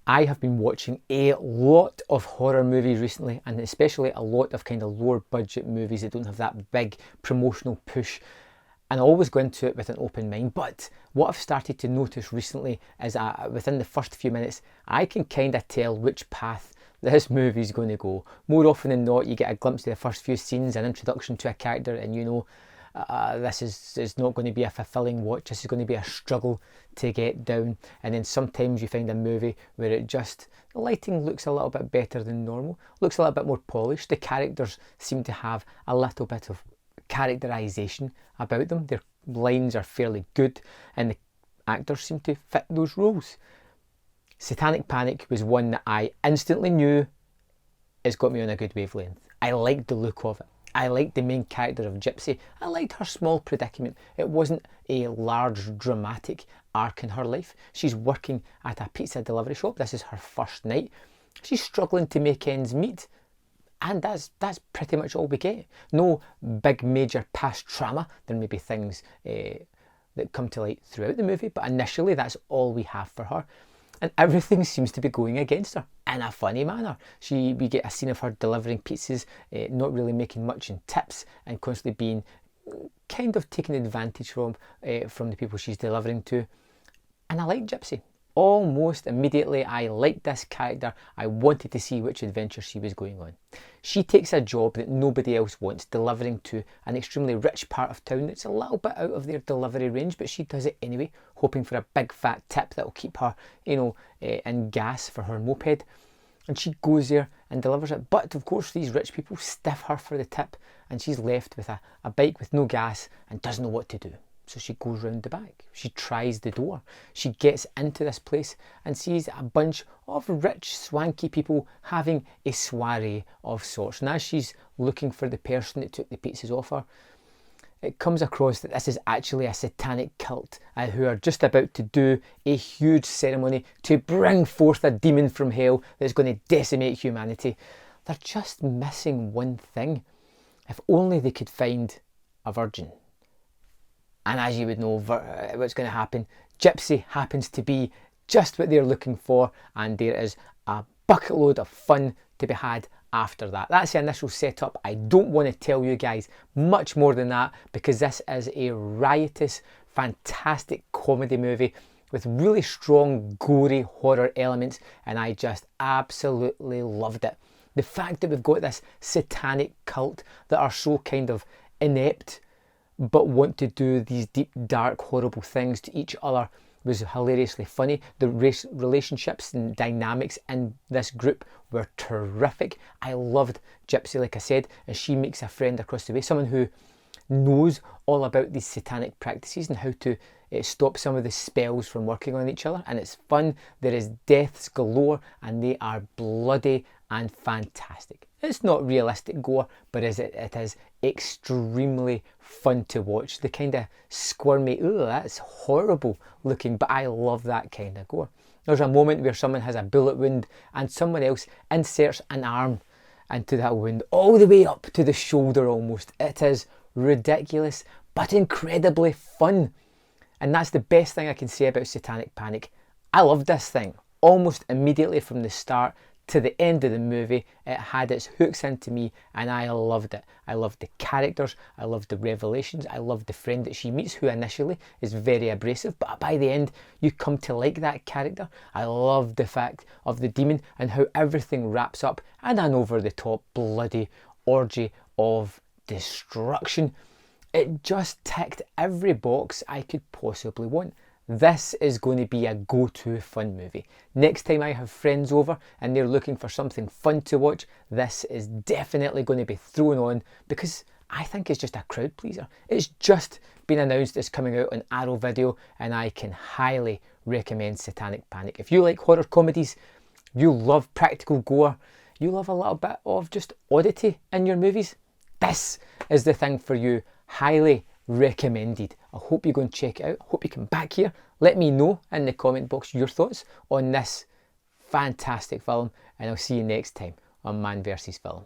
I have been watching a lot of horror movies recently, and especially a lot of kind of lower budget movies that don't have that big promotional push. And I always go into it with an open mind. But what I've started to notice recently is that within the first few minutes, I can kind of tell which path this movie's going to go. More often than not, you get a glimpse of the first few scenes, an introduction to a character, and you know this is not going to be a fulfilling watch. This is going to be a struggle to get down. And then sometimes you find a movie where the lighting looks a little bit better than normal, looks a little bit more polished. The characters seem to have a little bit of characterization about them. Their lines are fairly good, and the actors seem to fit those roles. Satanic Panic was one that I instantly knew has got me on a good wavelength. I liked the look of it. I liked the main character of Gypsy. I liked her small predicament. It wasn't a large dramatic arc in her life. She's working at a pizza delivery shop. This is her first night. She's struggling to make ends meet. And that's pretty much all we get. No big major past trauma. There may be things that come to light throughout the movie, but initially that's all we have for her. And everything seems to be going against her in a funny manner. We get a scene of her delivering pizzas, not really making much in tips, and constantly being kind of taken advantage from the people she's delivering to. And I like Gypsy. Almost immediately, I liked this character. I wanted to see which adventure she was going on. She takes a job that nobody else wants, delivering to an extremely rich part of town that's a little bit out of their delivery range, but she does it anyway, hoping for a big fat tip that'll keep her, in gas for her moped. And she goes there and delivers it. But of course, these rich people stiff her for the tip, and she's left with a bike with no gas and doesn't know what to do. So she goes round the back. She tries the door. She gets into this place and sees a bunch of rich, swanky people having a soiree of sorts. And as she's looking for the person that took the pizzas off her, it comes across that this is actually a satanic cult who are just about to do a huge ceremony to bring forth a demon from hell that's going to decimate humanity. They're just missing one thing. If only they could find a virgin. And as you would know, what's going to happen, Gypsy happens to be just what they're looking for, and there is a bucket load of fun to be had after that. That's the initial setup. I don't want to tell you guys much more than that, because this is a riotous, fantastic comedy movie with really strong, gory horror elements, and I just absolutely loved it. The fact that we've got this satanic cult that are so kind of inept but want to do these deep, dark, horrible things to each other was hilariously funny. The relationships and dynamics in this group were terrific. I loved Gypsy, like I said, and she makes a friend across the way, someone who knows all about these satanic practices and how to stop some of the spells from working on each other. And it's fun. There is deaths galore, and they are bloody and fantastic. It's not realistic gore, but it is extremely fun to watch. The kind of squirmy, ooh, that's horrible looking, but I love that kind of gore. There's a moment where someone has a bullet wound and someone else inserts an arm into that wound all the way up to the shoulder almost. It is ridiculous, but incredibly fun. And that's the best thing I can say about Satanic Panic. I loved this thing almost immediately from the start to the end of the movie. It had its hooks into me, and I loved it. I loved the characters, I loved the revelations, I loved the friend that she meets, who initially is very abrasive, but by the end you come to like that character. I loved the fact of the demon and how everything wraps up in an over-the-top bloody orgy of destruction. It just ticked every box I could possibly want. This is going to be a go-to fun movie. Next time I have friends over and they're looking for something fun to watch, this is definitely going to be thrown on, because I think it's just a crowd pleaser. It's just been announced it's coming out on Arrow Video, and I can highly recommend Satanic Panic. If you like horror comedies, you love practical gore, you love a little bit of just oddity in your movies, this is the thing for you. Highly recommended. I hope you go and check it out. I hope you come back here. Let me know in the comment box your thoughts on this fantastic film, and I'll see you next time on Man vs. Film.